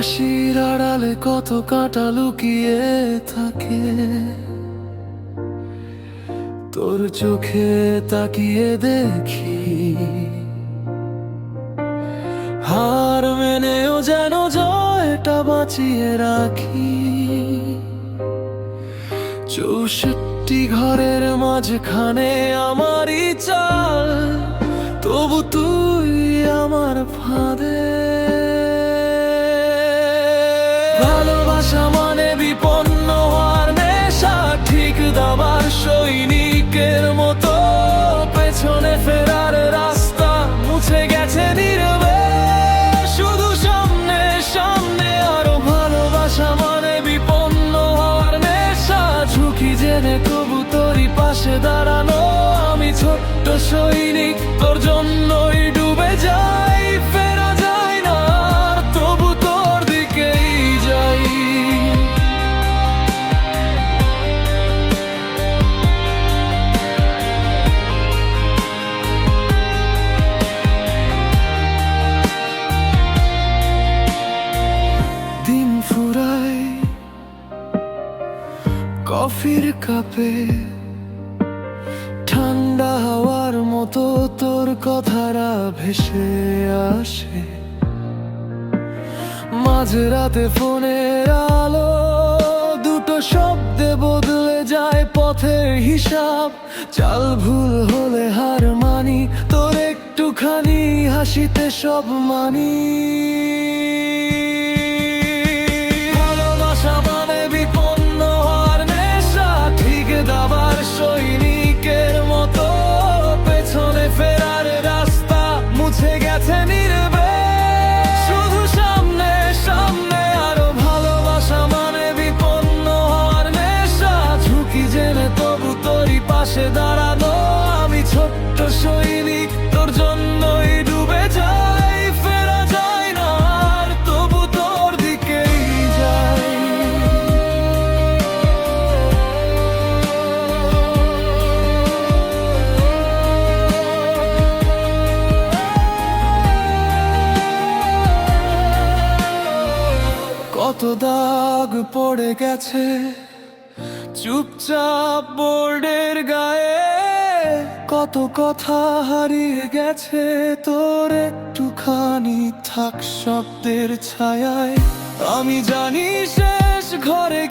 হাসির আড়ালে কত কাঁটা লুকিয়ে থাকে, তোর চোখে তাকিয়ে দেখি হার মেনেও যেন জয়টা বাঁচিয়ে রাখি। 64 ঘরের মাঝখানে আমারই চাল, তবু তুই আমার ফাঁদে। ভালোবাসা মানে বিপন্ন হওয়ার নেশা, ঠিক দাবার সৈনিকের মতো পেছনে ফেরার রাস্তা মুছে গেছে নীরবে, শুধু সামনে সামনে আরো। ভালোবাসা মানে বিপন্ন হওয়ার নেশা, ঝুঁকি জেনে তবু তোরই পাশে দাঁড়ানো। আমি ছোট্ট সৈনিক, তোর জন্যই ডুবে যাই, ফেরা যায় না আর তবু তোর দিকেই যাই। দিন ফুরায় কফির কাপে, ঠান্ডা হাওয়ার মতো তোর কথারা ভেসে আসে। মাঝরাতে ফোনের আলো, দুটো শব্দে বদলে যায় পথের হিসাব। চাল ভুল হলে হার মানি, তোর একটুখানি হাসিতে সব মানি। ভালোবাসা মানে বিপন্ন হওয়ার নেশা, ঠিক দাবার সৈনিকের মতো পেছনে ফেরার রাস্তা মুছে গেছে নীরবে, শুধু সামনে সামনে আরো। ভালোবাসা মানে বিপন্ন হওয়ার নেশা, ঝুঁকি জেনে তবু তোরই পাশে দাঁড়ানো। আমি ছোট্ট সৈনিক, তোর জন্যই ডুবে যাই, ফেরা যায় না আর তবু তোর দিকেই যাই। কত দাগ পড়ে গেছে চুপচাপ বোর্ডের গায়ে, কত কথা হারিয়ে গেছে তোর একটুখানি থাক শব্দের ছায়ায়। আমি জানি শেষ ঘরে